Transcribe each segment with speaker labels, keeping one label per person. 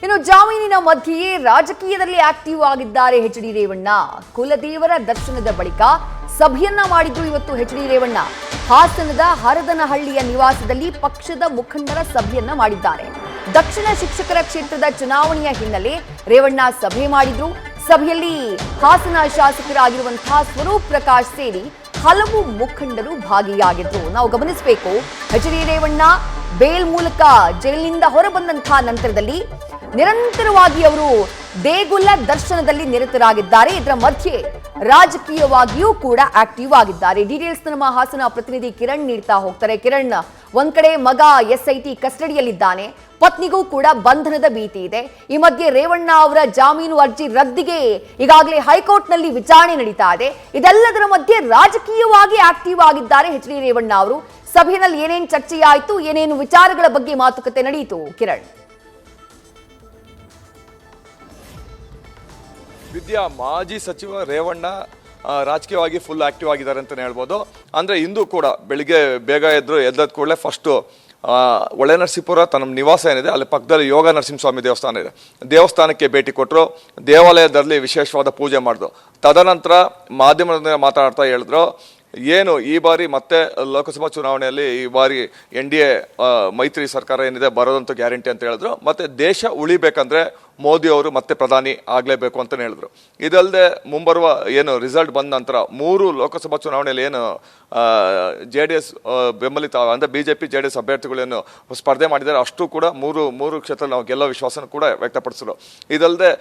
Speaker 1: ಇನ್ನು ಜಾಮೀನಿನ ಮಧ್ಯೆಯೇ ರಾಜಕೀಯದಲ್ಲಿ ಆಕ್ಟಿವ್ ಆಗಿದ್ದಾರೆ ಎಚ್.ಡಿ. ರೇವಣ್ಣ. ಕುಲದೇವರ ದರ್ಶನದ ಬಳಿಕ ಸಭೆಯನ್ನ ಮಾಡಿದ್ರು ಇವತ್ತು ಎಚ್.ಡಿ. ರೇವಣ್ಣ. ಹಾಸನದ ಹರದನಹಳ್ಳಿಯ ನಿವಾಸದಲ್ಲಿ ಪಕ್ಷದ ಮುಖಂಡರ ಸಭೆಯನ್ನ ಮಾಡಿದ್ದಾರೆ. ದಕ್ಷಿಣ ಶಿಕ್ಷಕರ ಕ್ಷೇತ್ರದ ಚುನಾವಣೆಯ ಹಿನ್ನೆಲೆ ರೇವಣ್ಣ ಸಭೆ ಮಾಡಿದ್ರು. ಸಭೆಯಲ್ಲಿ ಹಾಸನ ಶಾಸಕರಾಗಿರುವಂತಹ ಸ್ವರೂಪ್ ಪ್ರಕಾಶ್ ಸೇರಿ ಹಲವು ಮುಖಂಡರು ಭಾಗಿಯಾಗಿದ್ರು. ನಾವು ಗಮನಿಸಬೇಕು, ಎಚ್.ಡಿ. ರೇವಣ್ಣ ಬೇಲ್ ಮೂಲಕ ಜೈಲಿನಿಂದ ಹೊರಬಂದಂತಹ ನಂತರದಲ್ಲಿ ನಿರಂತರವಾಗಿ ಅವರು ದೇಗುಲ ದರ್ಶನದಲ್ಲಿ ನಿರತರಾಗಿದ್ದಾರೆ. ಇದರ ಮಧ್ಯೆ ರಾಜಕೀಯವಾಗಿಯೂ ಕೂಡ ಆಕ್ಟಿವ್ ಆಗಿದ್ದಾರೆ. ಡೀಟೇಲ್ಸ್ ನಮ್ಮ ಹಾಸನ ಪ್ರತಿನಿಧಿ ಕಿರಣ್ ನೀಡ್ತಾ ಹೋಗ್ತಾರೆ. ಕಿರಣ್, ಒಂದ್ ಕಡೆ ಮಗ SIT ಕಸ್ಟಡಿಯಲ್ಲಿದ್ದಾನೆ, ಪತ್ನಿಗೂ ಕೂಡ ಬಂಧನದ ಭೀತಿ ಇದೆ. ಈ ಮಧ್ಯೆ ರೇವಣ್ಣ ಅವರ ಜಾಮೀನು ಅರ್ಜಿ ರದ್ದಿಗೆ ಈಗಾಗಲೇ ಹೈಕೋರ್ಟ್ನಲ್ಲಿ ವಿಚಾರಣೆ ನಡೀತಾ ಇದೆ. ಇದೆಲ್ಲದರ ಮಧ್ಯೆ ರಾಜಕೀಯವಾಗಿ ಆಕ್ಟಿವ್ ಆಗಿದ್ದಾರೆ ಎಚ್.ಡಿ. ರೇವಣ್ಣ ಅವರು. ಸಭೆಯಲ್ಲಿ ಏನೇನು ಚರ್ಚೆಯಾಯಿತು, ಏನೇನು ವಿಚಾರಗಳ ಬಗ್ಗೆ ಮಾತುಕತೆ ನಡೆಯಿತು? ಕಿರಣ್.
Speaker 2: ವಿದ್ಯಾ, ಮಾಜಿ ಸಚಿವ ರೇವಣ್ಣ ರಾಜಕೀಯವಾಗಿ ಫುಲ್ ಆಕ್ಟಿವ್ ಆಗಿದ್ದಾರೆ ಅಂತಲೇ ಹೇಳ್ಬೋದು. ಅಂದರೆ ಇಂದು ಕೂಡ ಬೆಳಿಗ್ಗೆ ಬೇಗ ಎದ್ದ ಕೂಡಲೇ ಫಸ್ಟು ಒಳನರಸೀಪುರ ತನ್ನ ನಿವಾಸ ಏನಿದೆ ಅಲ್ಲಿ ಪಕ್ಕದಲ್ಲಿ ಯೋಗ ನರಸಿಂಹಸ್ವಾಮಿ ದೇವಸ್ಥಾನ ಇದೆ, ದೇವಸ್ಥಾನಕ್ಕೆ ಭೇಟಿ ಕೊಟ್ಟರು. ದೇವಾಲಯದಲ್ಲಿ ವಿಶೇಷವಾದ ಪೂಜೆ ಮಾಡಿದ್ರು. ತದನಂತರ ಮಾಧ್ಯಮದಿಂದ ಮಾತಾಡ್ತಾ ಹೇಳಿದ್ರು, ಏನು ಈ ಬಾರಿ ಮತ್ತೆ ಲೋಕಸಭಾ ಚುನಾವಣೆಯಲ್ಲಿ ಈ ಬಾರಿ NDA ಮೈತ್ರಿ ಸರ್ಕಾರ ಏನಿದೆ ಬರೋದಂತೂ ಗ್ಯಾರಂಟಿ ಅಂತ ಹೇಳಿದ್ರು. ಮತ್ತು ದೇಶ ಉಳಿಬೇಕಂದ್ರೆ ಮೋದಿ ಅವರು ಮತ್ತೆ ಪ್ರಧಾನಿ ಆಗಲೇಬೇಕು ಅಂತಲೇ ಹೇಳಿದ್ರು. ಇದಲ್ಲದೆ ಮುಂಬರುವ ಏನು ರಿಸಲ್ಟ್ ಬಂದ ನಂತರ 3 ಲೋಕಸಭಾ ಚುನಾವಣೆಯಲ್ಲಿ ಏನು JDS ಬೆಂಬಲಿತ ಅಂದರೆ BJP JDS ಅಭ್ಯರ್ಥಿಗಳೇನು ಸ್ಪರ್ಧೆ ಮಾಡಿದ್ದಾರೆ ಅಷ್ಟು ಕೂಡ ಮೂರು ಕ್ಷೇತ್ರ ನಾವು ಗೆಲ್ಲೋ ವಿಶ್ವಾಸನ ಕೂಡ ವ್ಯಕ್ತಪಡಿಸಿದ್ರು. ಇದಲ್ಲದೆ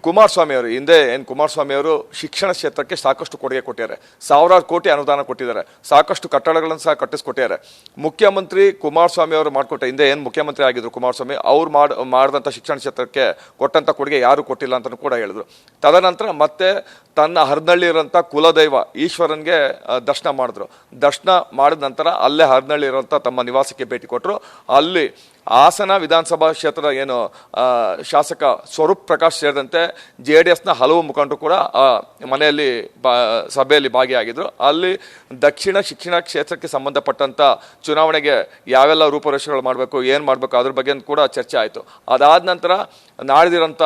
Speaker 2: ಕುಮಾರಸ್ವಾಮಿ ಅವರು ಹಿಂದೆ ಕುಮಾರಸ್ವಾಮಿ ಅವರು ಶಿಕ್ಷಣ ಕ್ಷೇತ್ರಕ್ಕೆ ಸಾಕಷ್ಟು ಕೊಡುಗೆ ಕೊಟ್ಟಿದ್ದಾರೆ, ಸಾವಿರಾರು ಕೋಟಿ ಅನುದಾನ ಕೊಟ್ಟಿದ್ದಾರೆ, ಸಾಕಷ್ಟು ಕಟ್ಟಡಗಳನ್ನು ಸಹ ಕಟ್ಟಿಸ್ಕೊಟ್ಟಿದ್ದಾರೆ. ಮುಖ್ಯಮಂತ್ರಿ ಕುಮಾರಸ್ವಾಮಿ ಅವರು ಮಾಡಿಕೊಟ್ಟ ಹಿಂದೆ ಮುಖ್ಯಮಂತ್ರಿ ಆಗಿದ್ರು ಕುಮಾರಸ್ವಾಮಿ ಅವ್ರು ಮಾಡಿದಂಥ ಶಿಕ್ಷಣ ಕ್ಷೇತ್ರಕ್ಕೆ ಕೊಟ್ಟಂಥ ಕೊಡುಗೆ ಯಾರು ಕೊಟ್ಟಿಲ್ಲ ಅಂತ ಕೂಡ ಹೇಳಿದ್ರು. ತದನಂತರ ಮತ್ತೆ ತನ್ನ ಹರದನಹಳ್ಳಿ ಇರೋಂಥ ಕುಲದೈವ ಈಶ್ವರನ್ಗೆ ದರ್ಶನ ಮಾಡಿದ್ರು. ದರ್ಶನ ಮಾಡಿದ ನಂತರ ಅಲ್ಲೇ ಹರದನಹಳ್ಳಿ ಇರೋಂಥ ತಮ್ಮ ನಿವಾಸಕ್ಕೆ ಭೇಟಿ ಕೊಟ್ಟರು. ಅಲ್ಲಿ ಹಾಸನ ವಿಧಾನಸಭಾ ಕ್ಷೇತ್ರದ ಏನು ಶಾಸಕ ಸ್ವರೂಪ್ ಪ್ರಕಾಶ್ ಸೇರಿದಂತೆ JDSನ ಹಲವು ಮುಖಂಡರು ಕೂಡ ಮನೆಯಲ್ಲಿ ಸಭೆಯಲ್ಲಿ ಭಾಗಿಯಾಗಿದ್ದರು. ಅಲ್ಲಿ ದಕ್ಷಿಣ ಶಿಕ್ಷಣ ಕ್ಷೇತ್ರಕ್ಕೆ ಸಂಬಂಧಪಟ್ಟಂಥ ಚುನಾವಣೆಗೆ ಯಾವೆಲ್ಲ ರೂಪುರೇಷೆಗಳು ಮಾಡಬೇಕು, ಏನು ಮಾಡಬೇಕು ಅದ್ರ ಬಗ್ಗೆ ಕೂಡ ಚರ್ಚೆ ಆಯಿತು. ಅದಾದ ನಂತರ ನಾಳಿದಿರೋಂಥ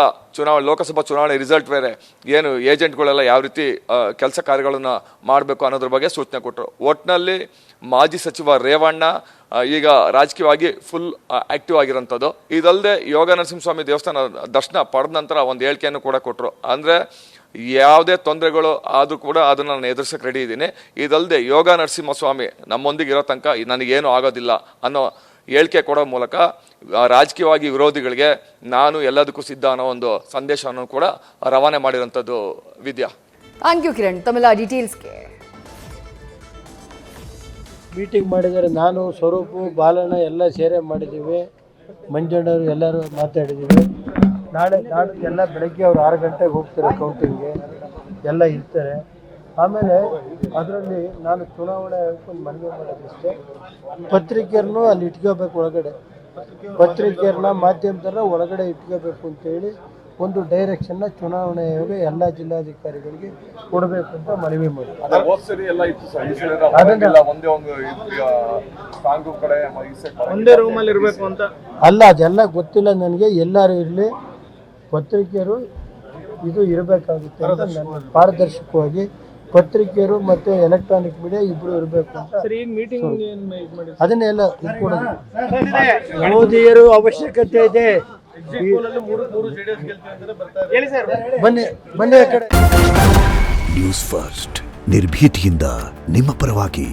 Speaker 2: ಲೋಕಸಭಾ ಚುನಾವಣೆ ರಿಸಲ್ಟ್ ಬೇರೆ, ಏನು ಏಜೆಂಟ್ಗಳೆಲ್ಲ ಯಾವ ರೀತಿ ಕೆಲಸ ಕಾರ್ಯಗಳನ್ನು ಮಾಡಬೇಕು ಅನ್ನೋದ್ರ ಬಗ್ಗೆ ಸೂಚನೆ ಕೊಟ್ಟರು. ಒಟ್ಟಿನಲ್ಲಿ ಮಾಜಿ ಸಚಿವ ರೇವಣ್ಣ ಈಗ ರಾಜಕೀಯವಾಗಿ ಫುಲ್ ಆಕ್ಟಿವ್ ಆಗಿರೋಂಥದ್ದು. ಇದಲ್ಲದೆ ಯೋಗ ನರಸಿಂಹಸ್ವಾಮಿ ದೇವಸ್ಥಾನ ದರ್ಶನ ಪಡೆದ ನಂತರ ಒಂದು ಹೇಳಿಕೆಯನ್ನು ಕೂಡ ಕೊಟ್ಟರು. ಅಂದರೆ ಯಾವುದೇ ತೊಂದರೆಗಳು ಆದರೂ ಕೂಡ ಅದನ್ನು ನಾನು ಎದುರಿಸೋಕೆ ರೆಡಿ ಇದ್ದೀನಿ. ಇದಲ್ಲದೆ ಯೋಗ ನರಸಿಂಹಸ್ವಾಮಿ ನಮ್ಮೊಂದಿಗೆ ಇರೋ ತನಕ ನನಗೇನು ಆಗೋದಿಲ್ಲ ಅನ್ನೋ ಹೇಳಿಕೆ ಕೊಡೋ ಮೂಲಕ ರಾಜಕೀಯವಾಗಿ ವಿರೋಧಿಗಳಿಗೆ ನಾನು ಎಲ್ಲದಕ್ಕೂ ಸಿದ್ಧ ಅನ್ನೋ ಒಂದು ಸಂದೇಶವನ್ನು ಕೂಡ ರವಾನೆ ಮಾಡಿರೋಂಥದ್ದು. ವಿದ್ಯಾ,
Speaker 1: ಥ್ಯಾಂಕ್ ಯು ಕಿರಣ್ ತಮ್ಮೆಲ್ಲ ಡೀಟೇಲ್ಸ್ಗೆ.
Speaker 3: ಮೀಟಿಂಗ್ ಮಾಡಿದರೆ ನಾನು ಸ್ವರೂಪು ಬಾಲಣ್ಣ ಎಲ್ಲ ಸೇರೆ ಮಾಡಿದ್ದೀವಿ, ಮಂಜಣ್ಣವರು ಎಲ್ಲರೂ ಮಾತಾಡಿದ್ದೀವಿ. ನಾಳೆ ಎಲ್ಲ ಬೆಳಗ್ಗೆ ಅವ್ರು 6 ಗಂಟೆಗೆ ಹೋಗ್ತಾರೆ ಕೌಂಟಿಂಗ್ಗೆ, ಎಲ್ಲ ಇರ್ತಾರೆ. ಆಮೇಲೆ ಅದರಲ್ಲಿ ನಾನು ಚುನಾವಣೆ ಒಂದು ಮನವಿ ಮಾಡೋದಿಷ್ಟೇ, ಪತ್ರಿಕೆಯರನ್ನು ಅಲ್ಲಿ ಇಟ್ಕೋಬೇಕು, ಒಳಗಡೆ ಪತ್ರಿಕೆಯರನ್ನ ಮಾಧ್ಯಮದನ್ನ ಒಳಗಡೆ ಇಟ್ಕೋಬೇಕು ಅಂತೇಳಿ ಒಂದು ಡೈರೆಕ್ಷನ್ನ ಚುನಾವಣೆ ಆಯೋಗ ಎಲ್ಲ ಜಿಲ್ಲಾಧಿಕಾರಿಗಳಿಗೆ ಕೊಡಬೇಕು ಅಂತ ಮನವಿ ಮಾಡಿ. ಅಲ್ಲ, ಅದೆಲ್ಲ ಗೊತ್ತಿಲ್ಲ ನನಗೆ. ಎಲ್ಲರೂ ಇರಲಿ, ಪತ್ರಿಕೆಯರು ಇದು ಇರಬೇಕಾಗುತ್ತೆ ಅಂತ ನನ್ನ ಪಾರದರ್ಶಕವಾಗಿ ಪತ್ರಿಕೆಯರು ಮತ್ತು ಎಲೆಕ್ಟ್ರಾನಿಕ್ ಮೀಡಿಯಾ ಇಬ್ಬರು ಇರಬೇಕು ಅಂತ ಅದನ್ನೆಲ್ಲ ಕೊಡೋದು. ಮೋದಿಯರು ಅವಶ್ಯಕತೆ ಇದೆ. ಬನ್ನಿ ಆ ಕಡೆ.
Speaker 4: ನ್ಯೂಸ್ ಫಸ್ಟ್ ನಿರ್ಭೀತಿಯಿಂದ ನಿಮ್ಮ ಪರವಾಗಿ.